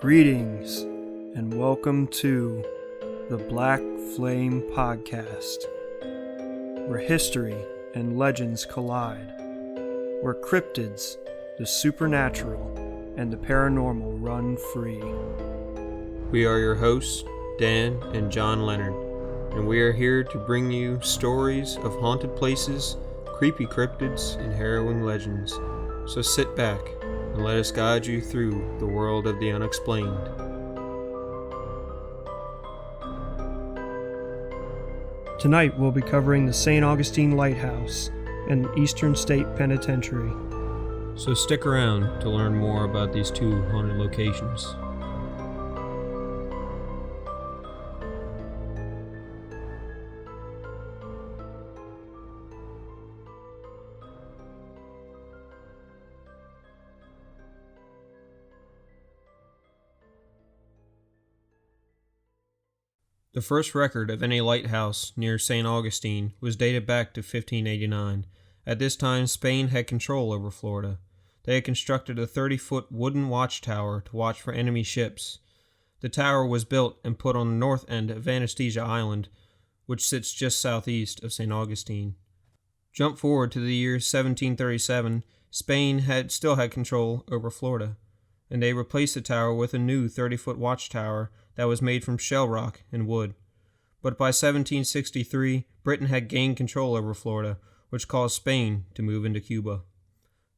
Greetings and welcome to the Black Flame Podcast, where history and legends collide, where cryptids, the supernatural, and the paranormal run free. We are your hosts, Dan and John Leonard, and we are here to bring you stories of haunted places, creepy cryptids, and harrowing legends. So sit back and let us guide you through the world of the unexplained. Tonight we'll be covering the St. Augustine Lighthouse and the Eastern State Penitentiary. So stick around to learn more about these two haunted locations. The first record of any lighthouse near St. Augustine was dated back to 1589. At this time, Spain had control over Florida. They had constructed a 30-foot wooden watchtower to watch for enemy ships. The tower was built and put on the north end of Anastasia Island, which sits just southeast of St. Augustine. Jump forward to the year 1737, Spain still had control over Florida, and they replaced the tower with a new 30-foot watchtower that was made from shell rock and wood. But by 1763, Britain had gained control over Florida, which caused Spain to move into Cuba.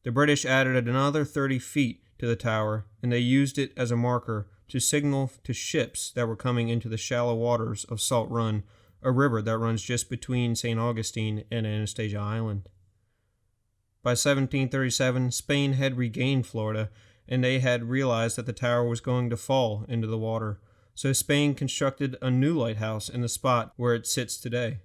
The British added another 30 feet to the tower, and they used it as a marker to signal to ships that were coming into the shallow waters of Salt Run, a river that runs just between St. Augustine and Anastasia Island. By 1737, Spain had regained Florida, and they had realized that the tower was going to fall into the water. So Spain constructed a new lighthouse in the spot where it sits today.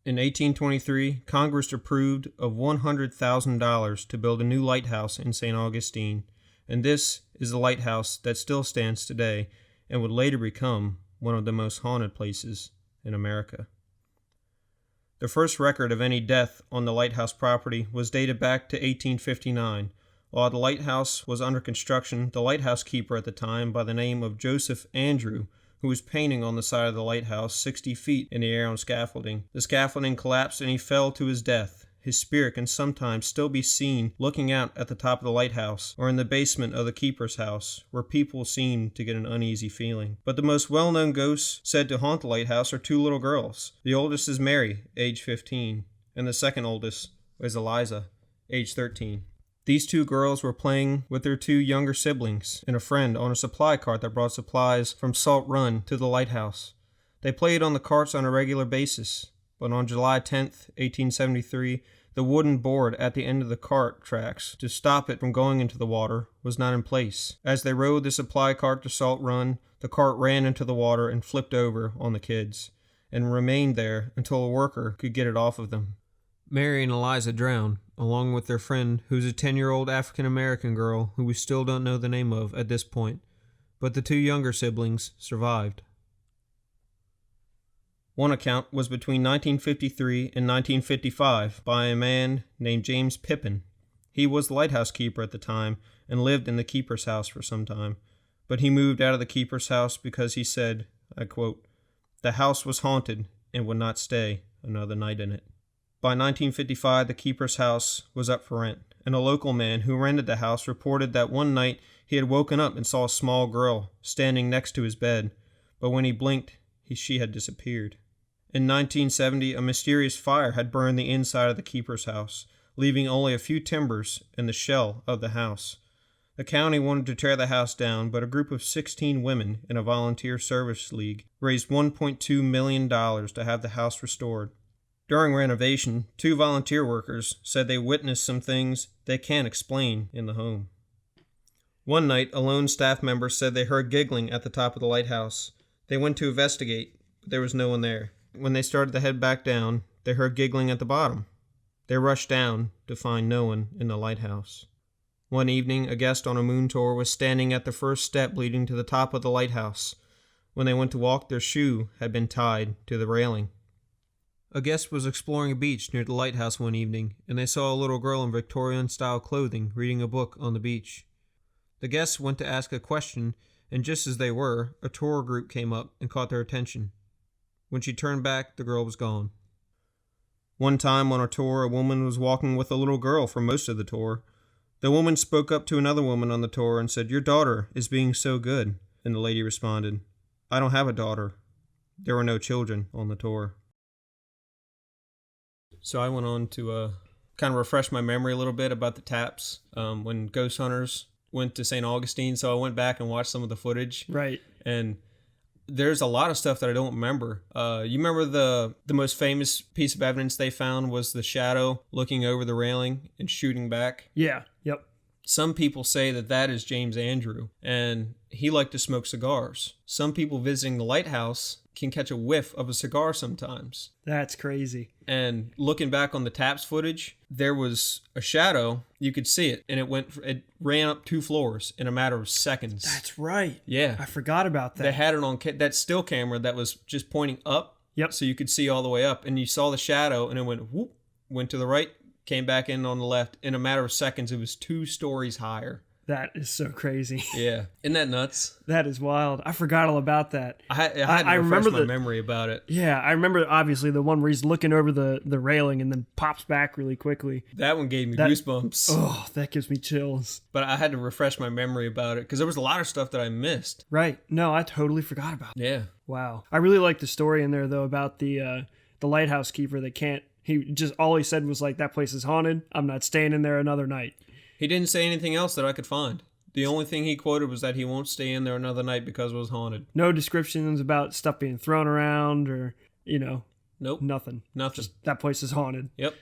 In 1823, Congress approved of $100,000 to build a new lighthouse in St. Augustine, and this is the lighthouse that still stands today and would later become one of the most haunted places in America. The first record of any death on the lighthouse property was dated back to 1859. While the lighthouse was under construction, the lighthouse keeper at the time, by the name of Joseph Andrew, who was painting on the side of the lighthouse 60 feet in the air on scaffolding. The scaffolding collapsed and he fell to his death. His spirit can sometimes still be seen looking out at the top of the lighthouse or in the basement of the keeper's house, where people seem to get an uneasy feeling. But the most well-known ghosts said to haunt the lighthouse are two little girls. The oldest is Mary, age 15, and the second oldest is Eliza, age 13. These two girls were playing with their two younger siblings and a friend on a supply cart that brought supplies from Salt Run to the lighthouse. They played on the carts on a regular basis, but on July 10th, 1873, the wooden board at the end of the cart tracks to stop it from going into the water was not in place. As they rode the supply cart to Salt Run, the cart ran into the water and flipped over on the kids, and remained there until a worker could get it off of them. Mary and Eliza drowned, along with their friend, who's a 10-year-old African-American girl who we still don't know the name of at this point, but the two younger siblings survived. One account was between 1953 and 1955 by a man named James Pippin. He was the lighthouse keeper at the time and lived in the keeper's house for some time, but he moved out of the keeper's house because he said, I quote, "The house was haunted and would not stay another night in it." By 1955, the keeper's house was up for rent, and a local man who rented the house reported that one night he had woken up and saw a small girl standing next to his bed, but when he blinked, she had disappeared. In 1970, a mysterious fire had burned the inside of the keeper's house, leaving only a few timbers and the shell of the house. The county wanted to tear the house down, but a group of 16 women in a volunteer service league raised $1.2 million to have the house restored. During renovation, two volunteer workers said they witnessed some things they can't explain in the home. One night, a lone staff member said they heard giggling at the top of the lighthouse. They went to investigate, but there was no one there. When they started to head back down, they heard giggling at the bottom. They rushed down to find no one in the lighthouse. One evening, a guest on a moon tour was standing at the first step leading to the top of the lighthouse. When they went to walk, their shoe had been tied to the railing. A guest was exploring a beach near the lighthouse one evening, and they saw a little girl in Victorian-style clothing reading a book on the beach. The guest went to ask a question, and just as they were, a tour group came up and caught their attention. When she turned back, the girl was gone. One time on a tour, a woman was walking with a little girl for most of the tour. The woman spoke up to another woman on the tour and said, "Your daughter is being so good." And the lady responded, "I don't have a daughter." There were no children on the tour. So I went on to kind of refresh my memory a little bit about the taps when ghost hunters went to St. Augustine. So I went back and watched some of the footage. Right. And there's a lot of stuff that I don't remember. You remember the most famous piece of evidence they found was the shadow looking over the railing and shooting back? Yeah. Yep. Some people say that that is James Andrew, and he liked to smoke cigars. Some people visiting the lighthouse can catch a whiff of a cigar sometimes. That's crazy. And looking back on the taps footage, there was a shadow. You could see it, and it ran up 2 floors in a matter of seconds. That's right. Yeah. I forgot about that. They had it on that still camera that was just pointing up. Yep. So you could see all the way up, and you saw the shadow, and it went whoop, went to the right, came back in on the left. In a matter of seconds, it was 2 stories higher. That is so crazy. Yeah. Isn't that nuts? That is wild. I forgot all about that. I had to refresh my memory about it. Yeah, I remember obviously the one where he's looking over the railing and then pops back really quickly. That one gave me goosebumps. Oh, that gives me chills. But I had to refresh my memory about it because there was a lot of stuff that I missed. Right. No, I totally forgot about that. Yeah. Wow. I really like the story in there though about the lighthouse keeper that can't. He just all he said was like, "That place is haunted. I'm not staying in there another night." He didn't say anything else that I could find. The only thing he quoted was that he won't stay in there another night because it was haunted. No descriptions about stuff being thrown around or, Nope. Nothing. Nothing. Just that place is haunted. Yep.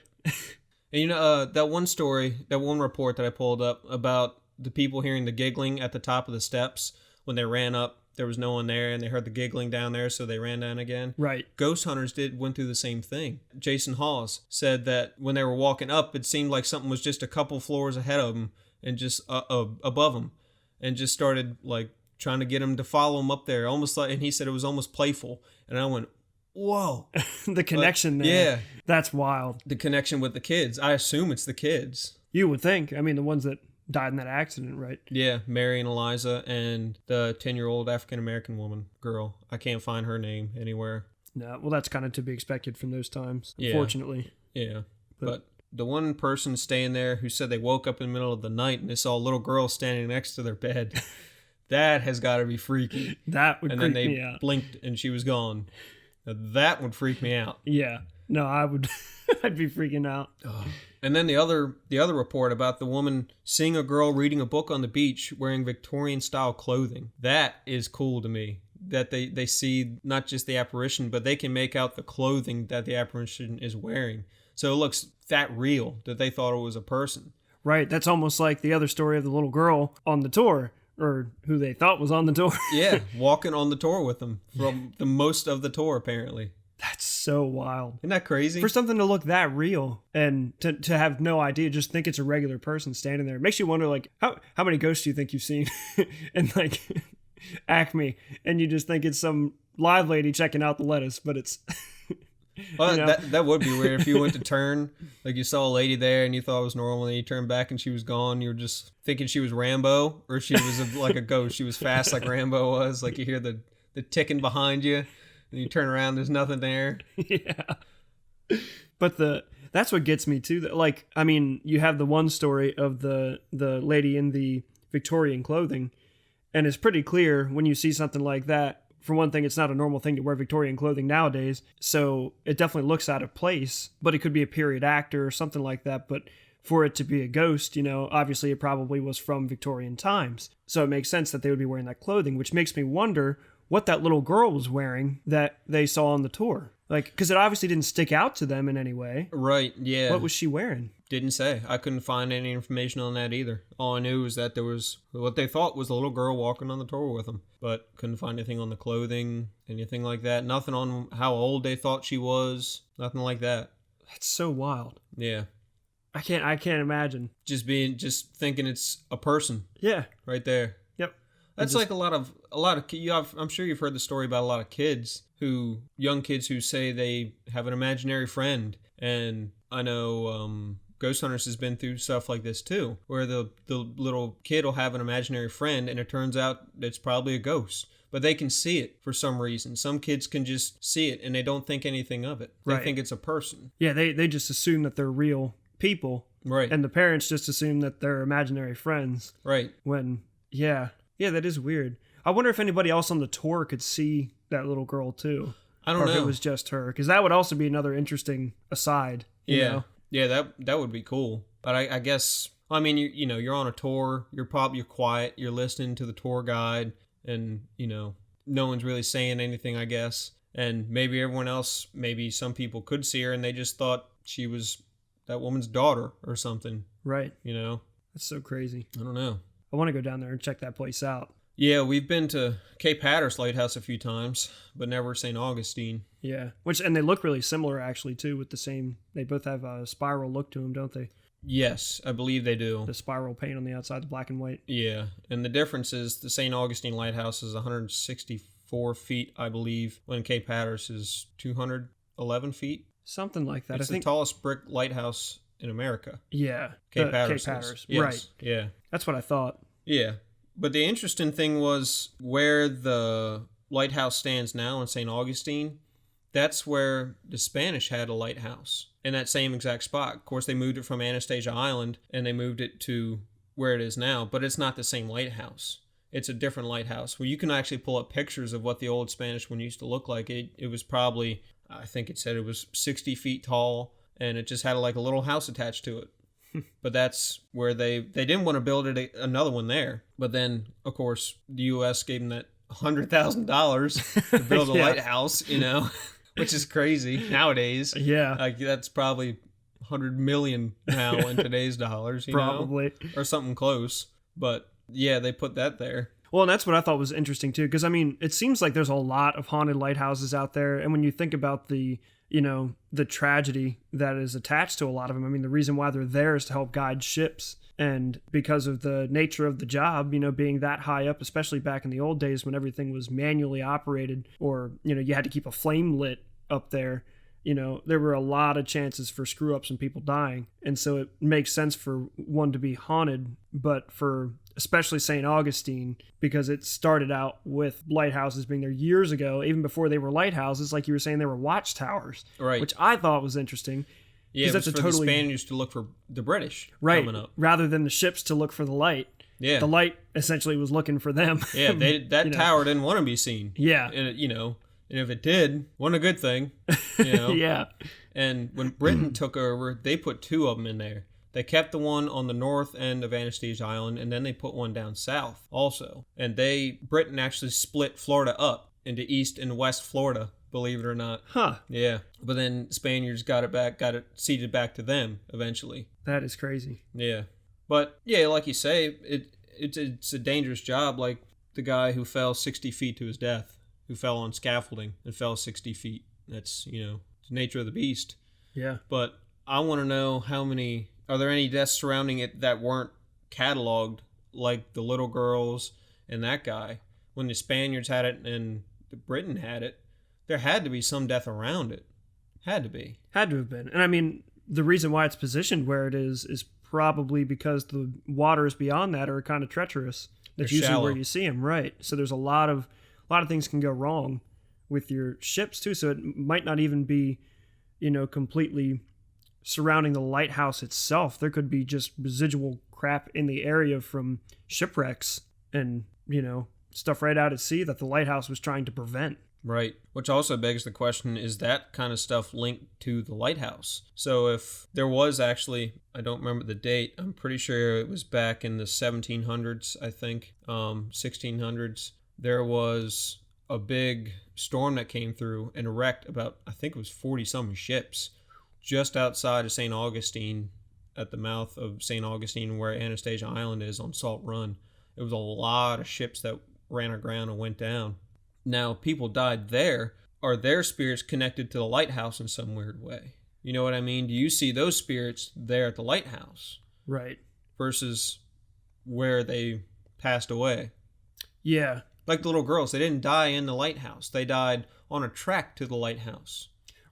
And that one story, that one report that I pulled up about the people hearing the giggling at the top of the steps when they ran up, there was no one there and they heard the giggling down there, so they ran down again. Right. Ghost hunters went through the same thing. Jason Hawes said that when they were walking up, it seemed like something was just a couple floors ahead of them and just above them, and just started like trying to get him to follow him up there, almost like. And he said it was almost playful, and I went, "Whoa!" The connection there. Yeah, that's wild. The connection with the kids. I assume it's the kids. You would think. I mean, the ones that died in that accident, right? Yeah, Mary and Eliza, and the 10-year-old African-American girl. I can't find her name anywhere. No, well, that's kind of to be expected from those times, yeah. Unfortunately. Yeah, but the one person staying there who said they woke up in the middle of the night and they saw a little girl standing next to their bed, that has got to be freaky. That would freak me out. And then they blinked and she was gone. Now, that would freak me out. Yeah. No, I would. I'd be freaking out. Oh. And then the other report about the woman seeing a girl reading a book on the beach wearing Victorian-style clothing. That is cool to me. That they see not just the apparition, but they can make out the clothing that the apparition is wearing. So it looks that real that they thought it was a person. Right. That's almost like the other story of the little girl on the tour, or who they thought was on the tour. Yeah, walking on the tour with them from the most of the tour, apparently. That's so wild. Isn't that crazy? For something to look that real and to have no idea, just think it's a regular person standing there. It makes you wonder, like, how many ghosts do you think you've seen? And, like, Acme. And you just think it's some live lady checking out the lettuce, but it's... Well, that would be weird if you went to turn, like you saw a lady there and you thought it was normal, and then you turned back and she was gone. You were just thinking she was Rambo, or she was like a ghost. She was fast like Rambo was. Like you hear the ticking behind you, and you turn around, there's nothing there. Yeah. But that's what gets me too. Like, I mean, you have the one story of the lady in the Victorian clothing, and it's pretty clear when you see something like that. For one thing, it's not a normal thing to wear Victorian clothing nowadays, so it definitely looks out of place, but it could be a period actor or something like that. But for it to be a ghost, obviously it probably was from Victorian times. So it makes sense that they would be wearing that clothing, which makes me wonder what that little girl was wearing that they saw on the tour. Like, because it obviously didn't stick out to them in any way. Right, yeah. What was she wearing? Didn't say. I couldn't find any information on that either. All I knew was that there was what they thought was a little girl walking on the tour with them, but couldn't find anything on the clothing, anything like that. Nothing on how old they thought she was. Nothing like that. That's so wild. Yeah. I can't imagine. Just thinking it's a person. Yeah. Right there. Yep. That's like a lot of I'm sure you've heard the story about a lot of young kids who say they have an imaginary friend. And I know Ghost Hunters has been through stuff like this too, where the little kid will have an imaginary friend and it turns out it's probably a ghost. But they can see it for some reason. Some kids can just see it and they don't think anything of it. They think it's a person. Yeah, they just assume that they're real people. Right. And the parents just assume that they're imaginary friends. Right. When, yeah, that is weird. I wonder if anybody else on the tour could see that little girl too. I don't know. Or if it was just her. Because that would also be another interesting aside. You know? Yeah, that would be cool. But I guess, I mean, you know, you're on a tour. You're quiet. You're listening to the tour guide. And, you know, no one's really saying anything, I guess. And maybe everyone else, maybe some people could see her and they just thought she was that woman's daughter or something. Right. You know? That's so crazy. I don't know. I want to go down there and check that place out. Yeah, we've been to Cape Hatteras Lighthouse a few times, but never St. Augustine. Yeah. And they look really similar, actually, too, with the same... They both have a spiral look to them, don't they? Yes, I believe they do. The spiral paint on the outside, the black and white. Yeah, and the difference is the St. Augustine Lighthouse is 164 feet, I believe, when Cape Hatteras is 211 feet. Something like that. It's the tallest brick lighthouse in America. Yeah. Cape Hatteras. Yes. Right. Yeah. That's what I thought. Yeah. But the interesting thing was where the lighthouse stands now in St. Augustine, that's where the Spanish had a lighthouse in that same exact spot. Of course, they moved it from Anastasia Island and they moved it to where it is now, but it's not the same lighthouse. It's a different lighthouse where you can actually pull up pictures of what the old Spanish one used to look like. It was probably, I think it said it was 60 feet tall and it just had like a little house attached to it. But that's where they didn't want to build another one there. But then, of course, the U.S. gave them that $100,000 to build a lighthouse, you know, which is crazy nowadays. Yeah. Like that's probably 100 million now in today's dollars, you probably. know? Or something close. But yeah, they put that there. Well, and that's what I thought was interesting too, because I mean, it seems like there's a lot of haunted lighthouses out there. And when you think about the tragedy that is attached to a lot of them. I mean, the reason why they're there is to help guide ships. And because of the nature of the job, being that high up, especially back in the old days when everything was manually operated or, you had to keep a flame lit up there, there were a lot of chances for screw ups and people dying. And so it makes sense for one to be haunted, but for especially St. Augustine, because it started out with lighthouses being there years ago, even before they were lighthouses, like you were saying, they were watchtowers, right? Which I thought was interesting. Yeah, it was for the Spaniards to look for the British coming up, rather than the ships to look for the light. Yeah, the light essentially was looking for them. Yeah, that tower didn't want to be seen. Yeah, and and if it did, wasn't a good thing. Yeah. And when Britain took over, they put two of them in there. They kept the one on the north end of Anastasia Island, and then they put one down south also. And Britain actually split Florida up into East and West Florida, believe it or not. Huh. Yeah. But then Spaniards got it ceded back to them eventually. That is crazy. Yeah. But yeah, like you say, it's a dangerous job, like the guy who fell 60 feet to his death, who fell on scaffolding and fell 60 feet. That's, the nature of the beast. Yeah. But I want to know are there any deaths surrounding it that weren't cataloged, like the little girls and that guy? When the Spaniards had it and Britain had it, there had to be some death around it. Had to be. Had to have been. And I mean, the reason why it's positioned where it is probably because the waters beyond that are kind of treacherous. That's usually shallow. Where you see them, right? So there's a lot of things can go wrong with your ships too. So it might not even be, completely surrounding the lighthouse itself. There could be just residual crap in the area from shipwrecks and, stuff right out at sea that the lighthouse was trying to prevent. Right. Which also begs the question, is that kind of stuff linked to the lighthouse? So if there was actually, I don't remember the date, I'm pretty sure it was back in the 1700s, I think, 1600s, there was a big storm that came through and wrecked about, I think it was 40-something ships just outside of St. Augustine, at the mouth of St. Augustine where Anastasia Island is on Salt Run. It was a lot of ships that ran aground and went down. Now, people died there. Are their spirits connected to the lighthouse in some weird way? You know what I mean? Do you see those spirits there at the lighthouse? Right. Versus where they passed away? Yeah. Like the little girls, they didn't die in the lighthouse. They died on a track to the lighthouse.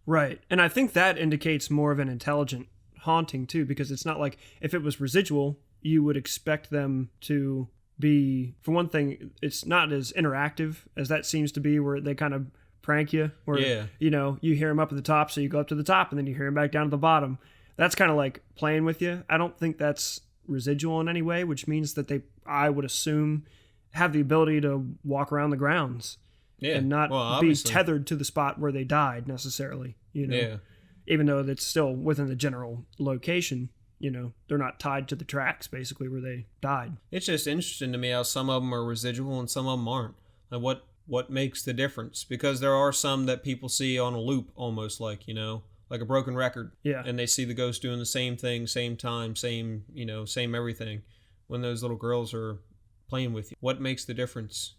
Right. And I think that indicates more of an intelligent haunting too, because it's not like if it was residual, you would expect them to be, for one thing, it's not as interactive as that seems to be, where they kind of prank you, where you hear them up at the top, so you go up to the top and then you hear them back down to the bottom. That's kind of like playing with you. I don't think that's residual in any way, which means that they, I would assume, have the ability to walk around the grounds and not be tethered to the spot where they died necessarily, even though it's still within the general location. They're not tied to the tracks basically where they died. It's just interesting to me how some of them are residual and some of them aren't. And what makes the difference? Because there are some that people see on a loop, almost like a broken record. Yeah. And they see the ghost doing the same thing, same time, same everything. When those little girls are playing with you, what makes the difference?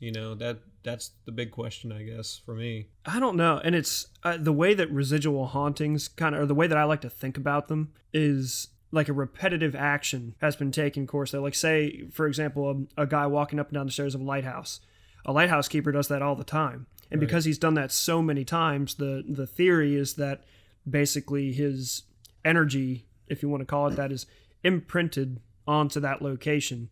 That's the big question, I guess, for me. I don't know. And it's the way that residual hauntings or the way that I like to think about them is like a repetitive action has been taking course there. Like, say, for example, a guy walking up and down the stairs of a lighthouse. A lighthouse keeper does that all the time. And because he's done that so many times, the theory is that basically his energy, if you want to call it that, is imprinted onto that location.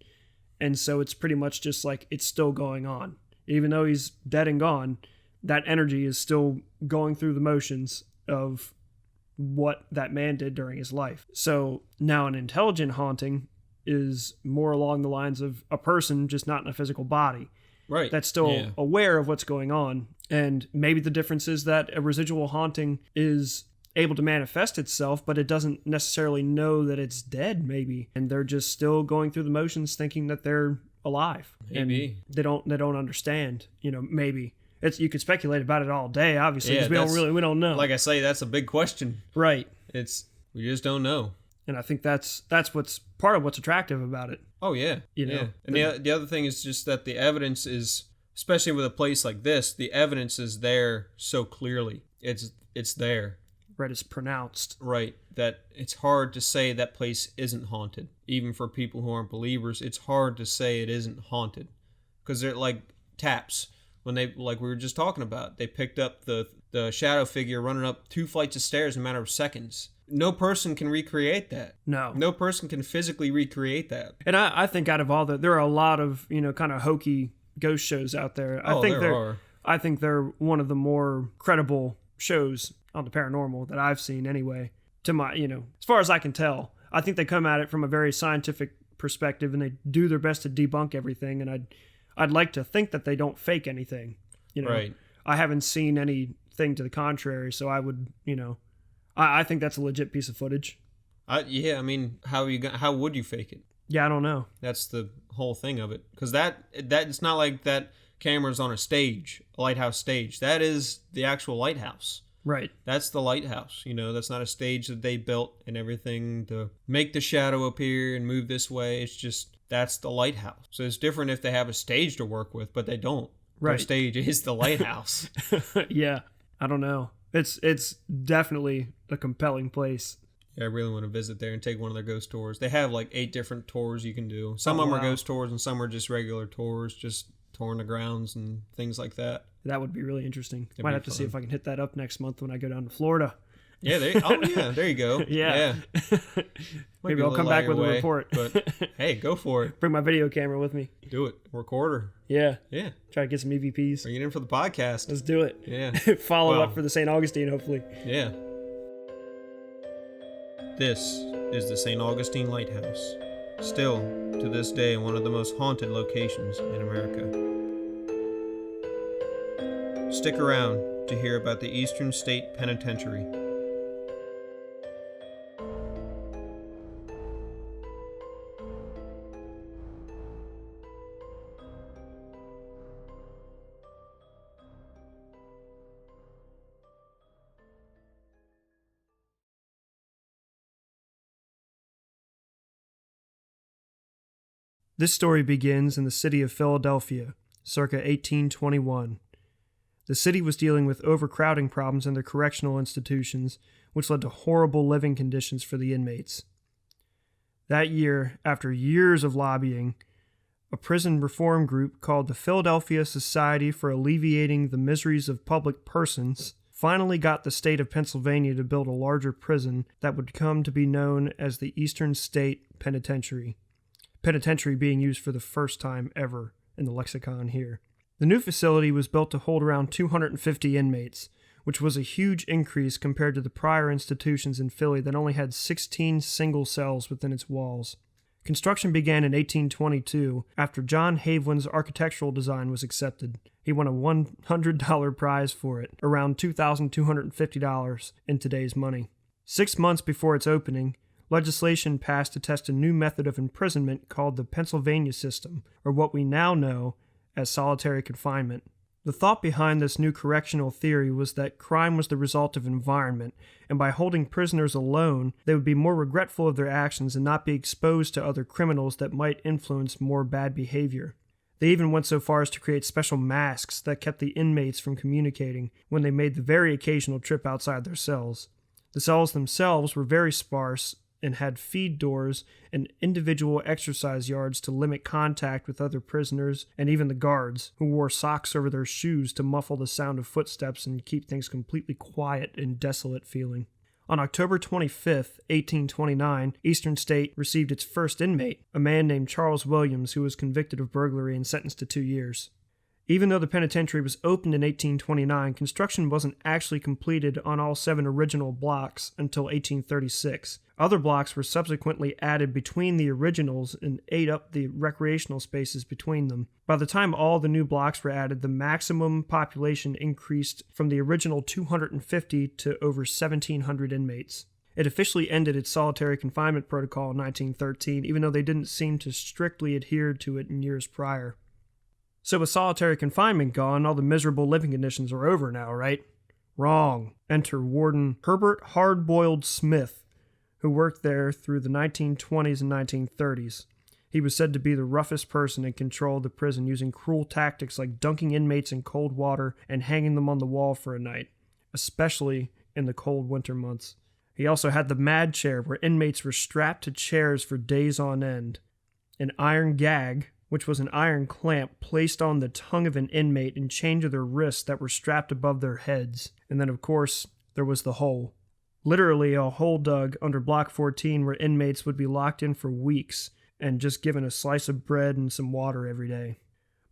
And so it's pretty much just like it's still going on. Even though he's dead and gone, that energy is still going through the motions of what that man did during his life. So now an intelligent haunting is more along the lines of a person just not in a physical body. Right. That's still aware of what's going on. And maybe the difference is that a residual haunting is able to manifest itself, but it doesn't necessarily know that it's dead, maybe. And they're just still going through the motions thinking that they're alive. Maybe. And they don't understand, maybe. You could speculate about it all day, obviously, because we don't know. Like I say, that's a big question. Right. We just don't know. And I think that's what's part of what's attractive about it. Oh, yeah. And the other thing is just that the evidence is, especially with a place like this, the evidence is there so clearly. It's there. Right, it's pronounced. Right, that it's hard to say that place isn't haunted. Even for people who aren't believers, it's hard to say it isn't haunted. Because they're like taps. When they, like we were just talking about, they picked up the shadow figure running up 2 flights of stairs in a matter of seconds. No person can recreate that. No person can physically recreate that. And I think out of all there are a lot of, kind of hokey ghost shows out there. I think they're one of the more credible shows on the paranormal that I've seen anyway. To my, as far as I can tell, I think they come at it from a very scientific perspective and they do their best to debunk everything. And I'd like to think that they don't fake anything. Right. I haven't seen anything to the contrary, so I would, I think that's a legit piece of footage. How would you fake it? Yeah, I don't know. That's the whole thing of it, because that it's not like that camera's on a lighthouse stage. That is the actual lighthouse. Right. That's the lighthouse. That's not a stage that they built and everything to make the shadow appear and move this way. It's just, that's the lighthouse. So it's different if they have a stage to work with, but they don't. Right. Their stage is the lighthouse. Yeah. I don't know. It's definitely a compelling place. Yeah, I really want to visit there and take one of their ghost tours. They have like 8 different tours you can do. Some of them are ghost tours and some are just regular tours, just touring the grounds and things like that. That would be really interesting. Might have to see if I can hit that up next month when I go down to Florida. Yeah, there you go. Yeah. Maybe I'll come back with a report. But hey, go for it. Bring my video camera with me. Do it. Recorder. Yeah. Try to get some EVPs. Bring it in for the podcast. Let's do it. Yeah. Follow up for the St. Augustine, hopefully. Yeah. This is the St. Augustine Lighthouse. Still, to this day, one of the most haunted locations in America. Stick around to hear about the Eastern State Penitentiary. This story begins in the city of Philadelphia, circa 1821. The city was dealing with overcrowding problems in their correctional institutions, which led to horrible living conditions for the inmates. That year, after years of lobbying, a prison reform group called the Philadelphia Society for Alleviating the Miseries of Public Persons finally got the state of Pennsylvania to build a larger prison that would come to be known as the Eastern State Penitentiary. Penitentiary being used for the first time ever in the lexicon here. The new facility was built to hold around 250 inmates, which was a huge increase compared to the prior institutions in Philly that only had 16 single cells within its walls. Construction began in 1822 after John Haviland's architectural design was accepted. He won a $100 prize for it, around $2,250 in today's money. 6 months before its opening, legislation passed to test a new method of imprisonment called the Pennsylvania system, or what we now know as solitary confinement. The thought behind this new correctional theory was that crime was the result of environment, and by holding prisoners alone, they would be more regretful of their actions and not be exposed to other criminals that might influence more bad behavior. They even went so far as to create special masks that kept the inmates from communicating when they made the very occasional trip outside their cells. The cells themselves were very sparse and had feed doors and individual exercise yards to limit contact with other prisoners and even the guards, who wore socks over their shoes to muffle the sound of footsteps and keep things completely quiet and desolate feeling. On October 25, 1829, Eastern State received its first inmate, a man named Charles Williams, who was convicted of burglary and sentenced to 2 years. Even though the penitentiary was opened in 1829, construction wasn't actually completed on all 7 original blocks until 1836. Other blocks were subsequently added between the originals and ate up the recreational spaces between them. By the time all the new blocks were added, the maximum population increased from the original 250 to over 1,700 inmates. It officially ended its solitary confinement protocol in 1913, even though they didn't seem to strictly adhere to it in years prior. So with solitary confinement gone, all the miserable living conditions are over now, right? Wrong. Enter Warden Herbert Hardboiled Smith, who worked there through the 1920s and 1930s. He was said to be the roughest person in control of the prison, using cruel tactics like dunking inmates in cold water and hanging them on the wall for a night, especially in the cold winter months. He also had the mad chair, where inmates were strapped to chairs for days on end, an iron gag, which was an iron clamp placed on the tongue of an inmate and chained to their wrists that were strapped above their heads. And then, of course, there was the hole. Literally a hole dug under Block 14 where inmates would be locked in for weeks and just given a slice of bread and some water every day.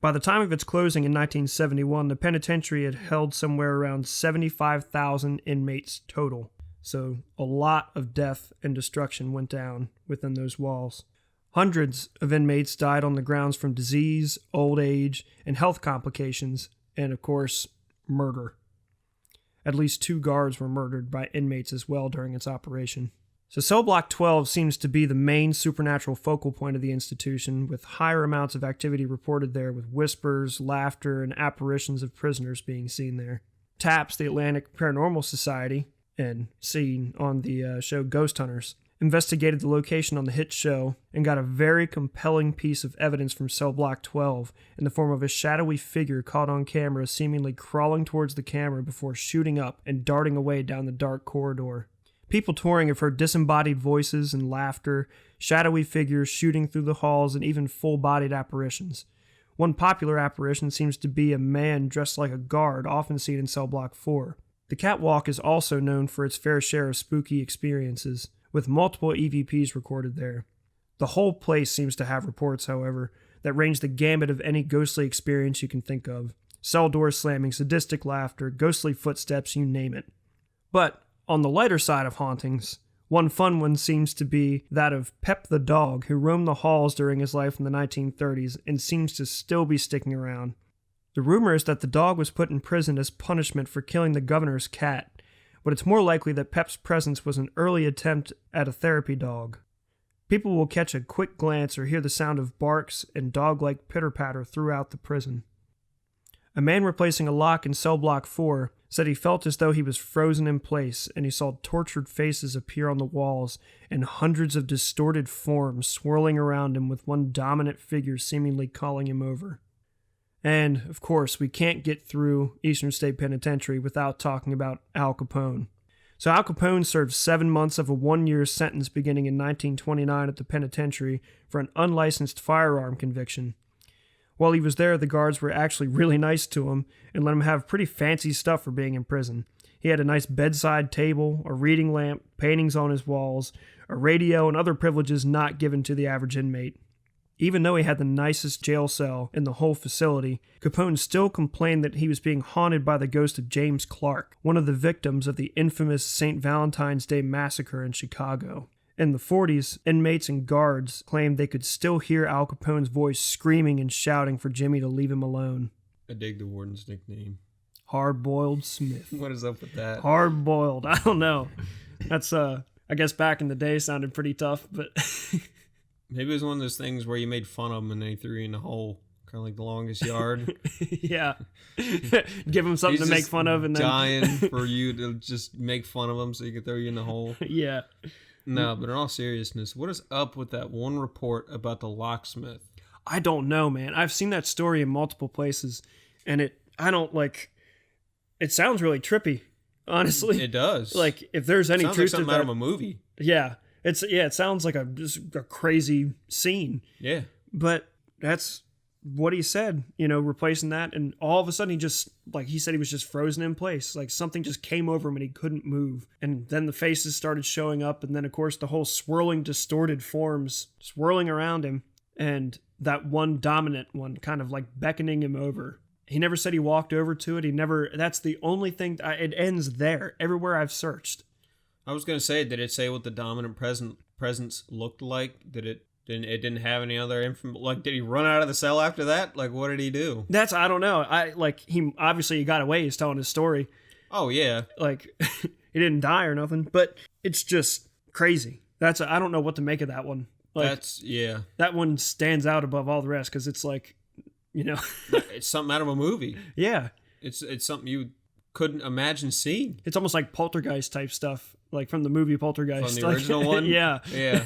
By the time of its closing in 1971, the penitentiary had held somewhere around 75,000 inmates total. So a lot of death and destruction went down within those walls. Hundreds of inmates died on the grounds from disease, old age, and health complications, and of course, murder. At least 2 guards were murdered by inmates as well during its operation. So Cell Block 12 seems to be the main supernatural focal point of the institution, with higher amounts of activity reported there, with whispers, laughter, and apparitions of prisoners being seen there. TAPS, the Atlantic Paranormal Society, and seen on the show Ghost Hunters, investigated the location on the hit show and got a very compelling piece of evidence from Cell Block 12 in the form of a shadowy figure caught on camera seemingly crawling towards the camera before shooting up and darting away down the dark corridor. People touring have heard disembodied voices and laughter, shadowy figures shooting through the halls, and even full-bodied apparitions. One popular apparition seems to be a man dressed like a guard, often seen in Cell Block 4. The catwalk is also known for its fair share of spooky experiences, with multiple EVPs recorded there. The whole place seems to have reports, however, that range the gamut of any ghostly experience you can think of. Cell doors slamming, sadistic laughter, ghostly footsteps, you name it. But, on the lighter side of hauntings, one fun one seems to be that of Pep the dog, who roamed the halls during his life in the 1930s and seems to still be sticking around. The rumor is that the dog was put in prison as punishment for killing the governor's cat, but it's more likely that Pep's presence was an early attempt at a therapy dog. People will catch a quick glance or hear the sound of barks and dog-like pitter-patter throughout the prison. A man replacing a lock in Cell Block 4 said he felt as though he was frozen in place, and he saw tortured faces appear on the walls and hundreds of distorted forms swirling around him, with one dominant figure seemingly calling him over. And, of course, we can't get through Eastern State Penitentiary without talking about Al Capone. So Al Capone served 7 months of a 1-year sentence beginning in 1929 at the penitentiary for an unlicensed firearm conviction. While he was there, the guards were actually really nice to him and let him have pretty fancy stuff for being in prison. He had a nice bedside table, a reading lamp, paintings on his walls, a radio, and other privileges not given to the average inmate. Even though he had the nicest jail cell in the whole facility, Capone still complained that he was being haunted by the ghost of James Clark, one of the victims of the infamous St. Valentine's Day massacre in Chicago. In the 40s, inmates and guards claimed they could still hear Al Capone's voice screaming and shouting for Jimmy to leave him alone. I dig the warden's nickname. Hard-boiled Smith. What is up with that? Hard-boiled. I don't know. That's, I guess back in the day sounded pretty tough, but... Maybe it was one of those things where you made fun of him and then he threw you in the hole. Kind of like The Longest Yard. Yeah. Give him something to make fun of and then... dying for you to just make fun of him so he could throw you in the hole. Yeah. No, but in all seriousness, what is up with that one report about the locksmith? I don't know, man. I've seen that story in multiple places, and it sounds really trippy, honestly. It does. Like, if there's any truth to that... out of a movie. Yeah. It sounds like just a crazy scene. Yeah. But that's what he said, replacing that. And all of a sudden he said he was just frozen in place. Like something just came over him and he couldn't move. And then the faces started showing up. And then of course the whole swirling, distorted forms swirling around him. And that one dominant one kind of like beckoning him over. He never said he walked over to it. That's the only thing, it ends there. Everywhere I've searched. I was going to say, did it say what the dominant presence looked like? It didn't have any other information? Like, did he run out of the cell after that? Like, what did he do? I don't know. He got away. He's telling his story. Oh, yeah. Like, he didn't die or nothing, but it's just crazy. I don't know what to make of that one. Like, yeah. That one stands out above all the rest because it's like, It's something out of a movie. Yeah. It's something you couldn't imagine seeing. It's almost like Poltergeist type stuff, like from the movie Poltergeist. From the original one? Yeah. Yeah.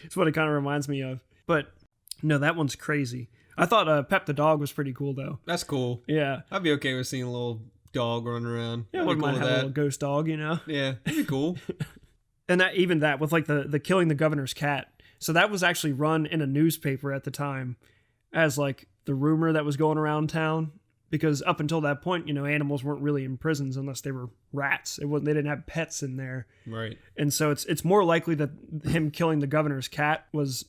It's what it kind of reminds me of. But no, that one's crazy. I thought Pep the dog was pretty cool, though. That's cool. Yeah. I'd be okay with seeing a little dog running around. Yeah, I wouldn't mind having a little ghost dog, Yeah, that'd be cool. And that with like the killing the governor's cat. So that was actually run in a newspaper at the time as like the rumor that was going around town. Because up until that point, animals weren't really in prisons unless they were rats. They didn't have pets in there. Right. And so it's more likely that him killing the governor's cat was,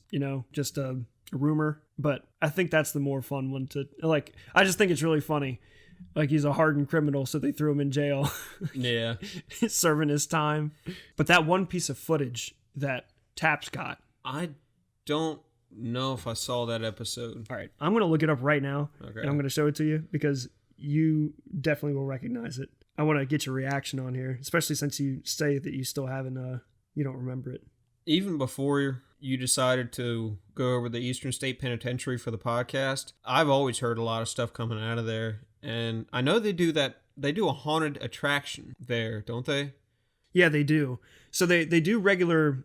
just a rumor. But I think that's the more fun one to, like, I just think it's really funny. Like, he's a hardened criminal, so they threw him in jail. Yeah. He's serving his time. But that one piece of footage that Taps got. I don't know if I saw that episode. All right, I'm going to look it up right now, okay, and I'm going to show it to you because you definitely will recognize it. I want to get your reaction on here, especially since you say that you still haven't, you don't remember it. Even before you decided to go over the Eastern State Penitentiary for the podcast, I've always heard a lot of stuff coming out of there, and I know they do that. They do a haunted attraction there, don't they? Yeah, they do. So they do regular,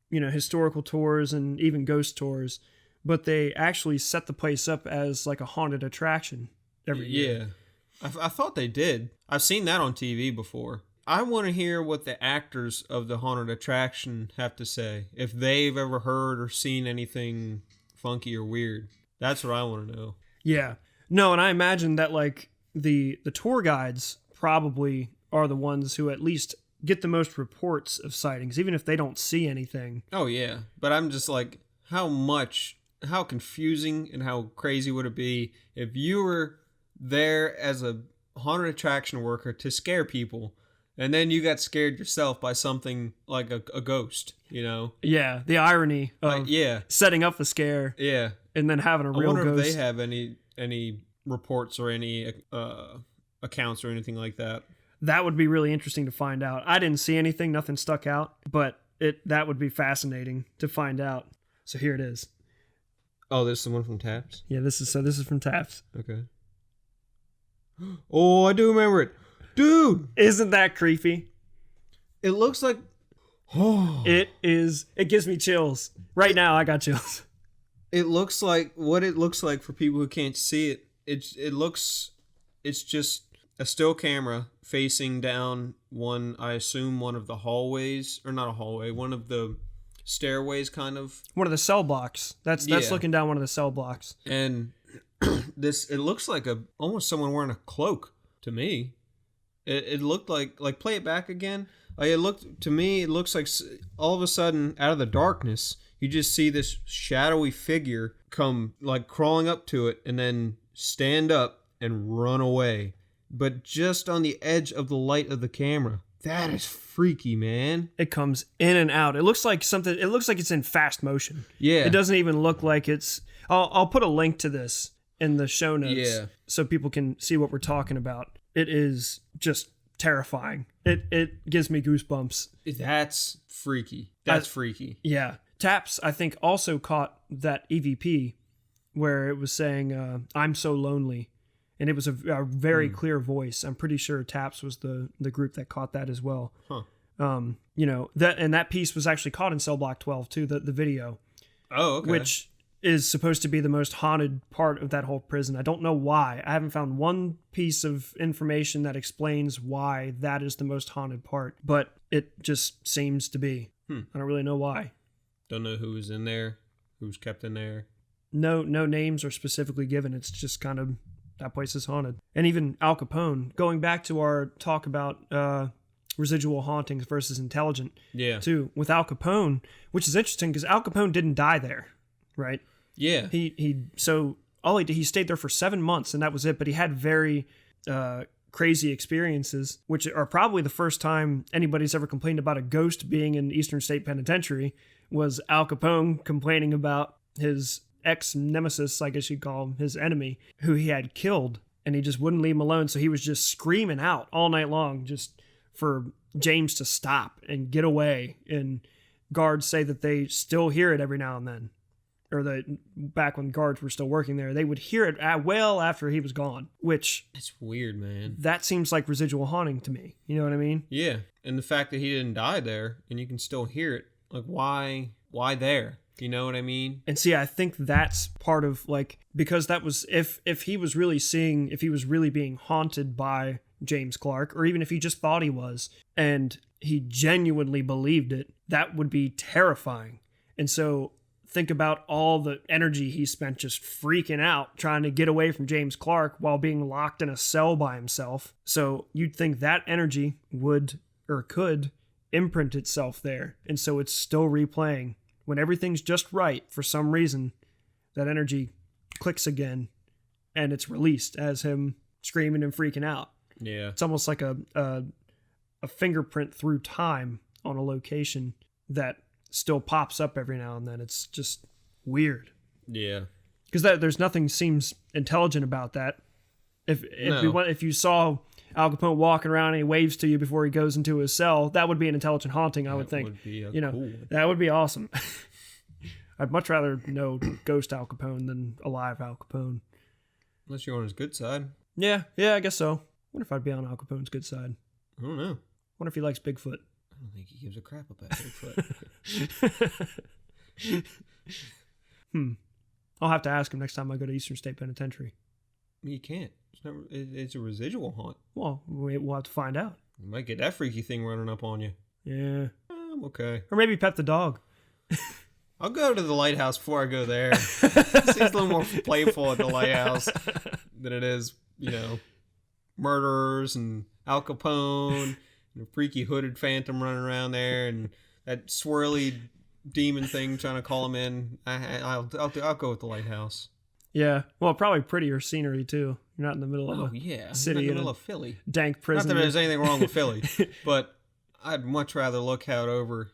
historical tours and even ghost tours, but they actually set the place up as like a haunted attraction every year. Yeah. I thought they did. I've seen that on TV before. I want to hear what the actors of the haunted attraction have to say. If they've ever heard or seen anything funky or weird. That's what I want to know. Yeah. No, and I imagine that like the tour guides probably are the ones who at least get the most reports of sightings, even if they don't see anything. Oh, yeah. But I'm just like, how confusing and how crazy would it be if you were there as a haunted attraction worker to scare people, and then you got scared yourself by something like a ghost, Yeah, the irony of setting up a scare. Yeah. And then having a real ghost. I wonder if they have any reports or any accounts or anything like that. That would be really interesting to find out. I didn't see anything, nothing stuck out, but that would be fascinating to find out. So here it is. Oh, this is the one from Taps? Yeah, this is from Taps. Okay. Oh, I do remember it. Dude! Isn't that creepy? It looks like... Oh. It is. It gives me chills. Right now, I got chills. It looks like what it looks like for people who can't see it. It's just a still camera facing down I assume one of the hallways, or not a hallway, one of the stairways kind of. One of the cell blocks. That's looking down one of the cell blocks. And it looks like almost someone wearing a cloak to me. It looked like play it back again. Like it looks like all of a sudden out of the darkness, you just see this shadowy figure come like crawling up to it and then stand up and run away. But just on the edge of the light of the camera. That is freaky, man. It comes in and out. It looks like it's in fast motion. Yeah. It doesn't even look like it's... I'll put a link to this in the show notes so people can see what we're talking about. It is just terrifying. It gives me goosebumps. That's freaky. That's freaky. Yeah. Taps, I think, also caught that EVP where it was saying, I'm so lonely. And it was a very clear voice. I'm pretty sure Taps was the group that caught that as well. Huh. That piece was actually caught in Cell Block 12 too, the video. Oh, okay. Which is supposed to be the most haunted part of that whole prison. I don't know why. I haven't found one piece of information that explains why that is the most haunted part, but it just seems to be. I don't really know why. Don't know who was in there, who's kept in there. No names are specifically given. It's just kind of that place is haunted. And even Al Capone, going back to our talk about residual hauntings versus intelligent, too, with Al Capone, which is interesting because Al Capone didn't die there, right? Yeah. He stayed there for 7 months and that was it, but he had very crazy experiences, which are probably the first time anybody's ever complained about a ghost being in Eastern State Penitentiary was Al Capone complaining about his ex-nemesis, I guess you'd call him, his enemy, who he had killed, and he just wouldn't leave him alone, so he was just screaming out all night long just for James to stop and get away, and guards say that they still hear it every now and then, or that back when guards were still working there, they would hear it well after he was gone, which... It's weird, man. That seems like residual haunting to me, you know what I mean? Yeah, and the fact that he didn't die there, and you can still hear it, like, why there? You know what I mean? And see, I think that's part of, like, because that was, if he was really being haunted by James Clark, or even if he just thought he was, and he genuinely believed it, that would be terrifying. And so think about all the energy he spent just freaking out, trying to get away from James Clark while being locked in a cell by himself. So you'd think that energy would, or could, imprint itself there. And so it's still replaying. When everything's just right, for some reason, that energy clicks again, and it's released as him screaming and freaking out. Yeah. It's almost like a fingerprint through time on a location that still pops up every now and then. It's just weird. Yeah. Because there's nothing seems intelligent about that. If you saw Al Capone walking around and he waves to you before he goes into his cell, that would be an intelligent haunting, I would think. Would be cool. That would be awesome. I'd much rather know ghost Al Capone than alive Al Capone. Unless you're on his good side. Yeah, I guess so. Wonder if I'd be on Al Capone's good side. I don't know. Wonder if he likes Bigfoot. I don't think he gives a crap about Bigfoot. I'll have to ask him next time I go to Eastern State Penitentiary. You can't. It's a residual haunt. Well, we'll have to find out. You might get that freaky thing running up on you. Yeah. I'm okay. Or maybe pet the dog. I'll go to the Lighthouse before I go there. It seems a little more playful at the Lighthouse than it is, murderers and Al Capone and a freaky hooded phantom running around there and that swirly demon thing trying to call him in. I'll go with the Lighthouse. Yeah, well, probably prettier scenery too. You're not in the middle of a city in the middle of Philly. Dank prison. Not that there's anything wrong with Philly, but I'd much rather look out over,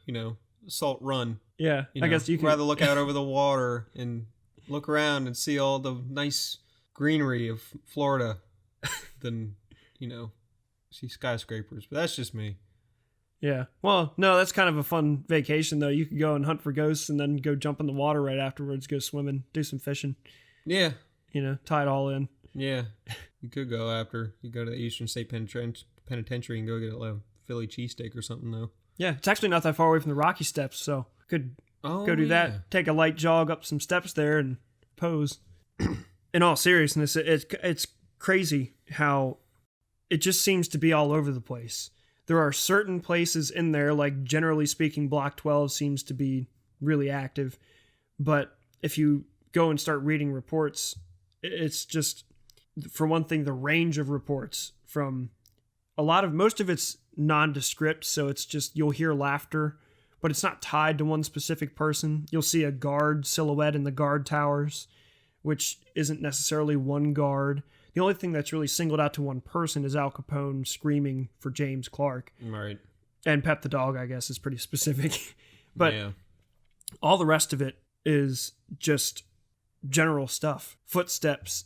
Salt Run. Yeah, I guess you could rather look out over the water and look around and see all the nice greenery of Florida than, see skyscrapers. But that's just me. Yeah. Well, no, that's kind of a fun vacation though. You could go and hunt for ghosts and then go jump in the water right afterwards, go swimming, do some fishing. Yeah. Tie it all in. Yeah. You could go after you go to the Eastern State Penitentiary and go get a Philly cheesesteak or something, though. Yeah. It's actually not that far away from the Rocky Steps, so could go do that. Take a light jog up some steps there and pose. In all seriousness, it's crazy how it just seems to be all over the place. There are certain places in there, like generally speaking, Block 12 seems to be really active. But if you go and start reading reports, it's just, for one thing, the range of reports from most of it's nondescript, so it's just you'll hear laughter, but it's not tied to one specific person. You'll see a guard silhouette in the guard towers, which isn't necessarily one guard. The only thing that's really singled out to one person is Al Capone screaming for James Clark. Right. And Pep the dog, I guess, is pretty specific. But all the rest of it is just general stuff. Footsteps,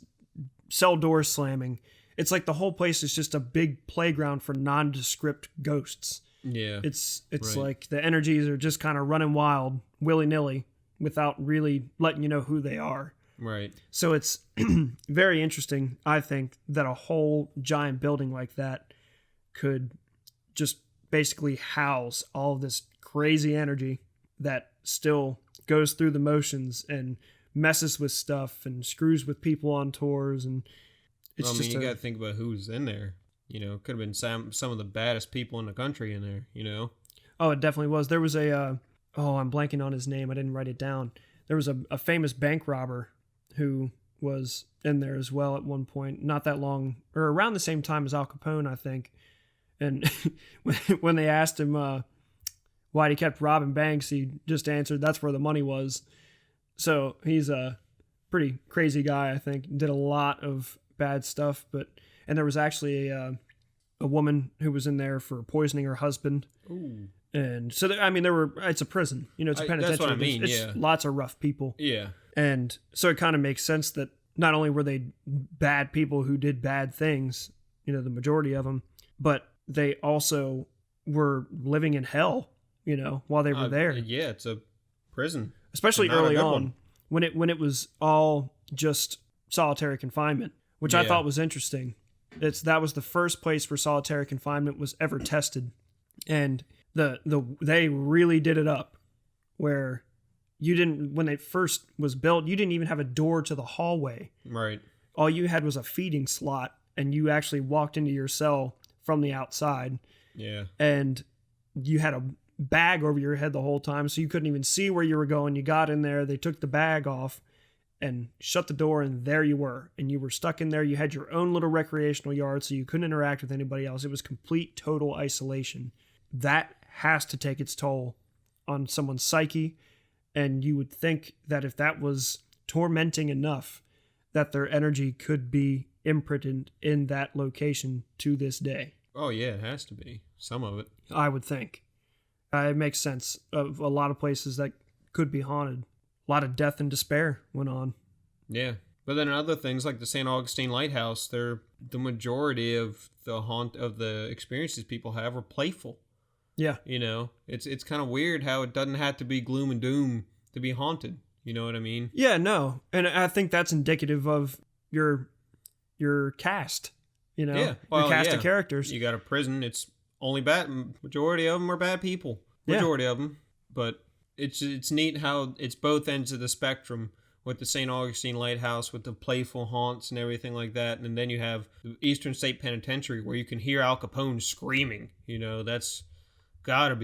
cell doors slamming. It's like the whole place is just a big playground for nondescript ghosts. Yeah. It's like the energies are just kind of running wild, willy-nilly, without really letting you know who they are. Right. So it's very interesting, I think, that a whole giant building like that could just basically house all of this crazy energy that still goes through the motions and messes with stuff and screws with people on tours. And it's you got to think about who's in there. You know, it could have been some of the baddest people in the country in there, you know? Oh, it definitely was. There was I'm blanking on his name. I didn't write it down. There was a famous bank robber who was in there as well at one point, not that long, or around the same time as Al Capone, I think. And when they asked him why he kept robbing banks, he just answered, that's where the money was. So he's a pretty crazy guy, I think. Did a lot of bad stuff, and there was actually a woman who was in there for poisoning her husband. Ooh. And so, it's a prison. You know, it's a penitentiary. That's what I mean, it's lots of rough people. Yeah. And so it kind of makes sense that not only were they bad people who did bad things, you know, the majority of them, but they also were living in hell, you know, while they were there. Yeah, it's a prison. Especially early on, when it was all just solitary confinement, which I thought was interesting. That was the first place where solitary confinement was ever tested. And they really did it up, where when it first was built, you didn't even have a door to the hallway. Right. All you had was a feeding slot, and you actually walked into your cell from the outside. Yeah. And you had a bag over your head the whole time, so you couldn't even see where you were going. You got in there, they took the bag off and shut the door, and there you were. And you were stuck in there. You had your own little recreational yard, so you couldn't interact with anybody else. It was complete, total isolation. That has to take its toll on someone's psyche. And you would think that if that was tormenting enough, that their energy could be imprinted in that location to this day. Oh, yeah, it has to be. Some of it. I would think. It makes sense of a lot of places that could be haunted. A lot of death and despair went on. Yeah. But then other things like the St. Augustine Lighthouse, the majority of the experiences people have are playful. Yeah. You know, it's kind of weird how it doesn't have to be gloom and doom to be haunted. You know what I mean? Yeah, no. And I think that's indicative of your cast, you know, your cast of characters. You got a prison. It's only bad. Majority of them are bad people. Majority of them. But it's neat how it's both ends of the spectrum with the St. Augustine Lighthouse with the playful haunts and everything like that. And then you have the Eastern State Penitentiary where you can hear Al Capone screaming. You know, that's gotta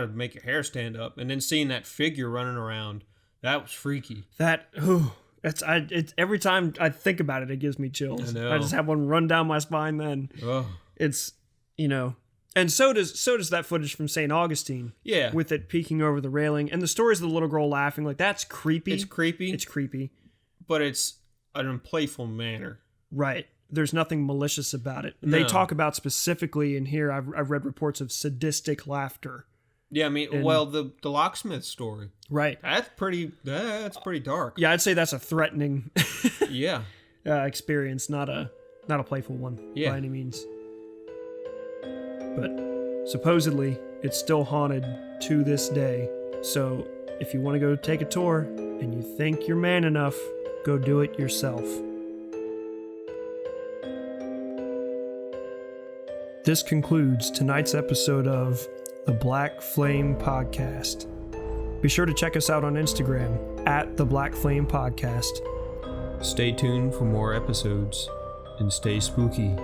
make your hair stand up. And then seeing that figure running around, that was freaky. Every time I think about it, it gives me chills. I know. I just have one run down my spine then. Oh. It's, you know, and so does that footage from St. Augustine. Yeah. With it peeking over the railing. And the stories of the little girl laughing, like, that's creepy. It's creepy. It's creepy. But it's in a playful manner. Right. There's nothing malicious about it. No. They talk about specifically in here, I've read reports of sadistic laughter. Yeah, I mean, the locksmith story. Right. That's pretty dark. Yeah, I'd say that's a threatening yeah. experience, not a playful one by any means. But supposedly, it's still haunted to this day. So if you want to go take a tour and you think you're man enough, go do it yourself. This concludes tonight's episode of the Black Flame Podcast. Be sure to check us out on Instagram at the Black Flame Podcast. Stay tuned for more episodes and stay spooky.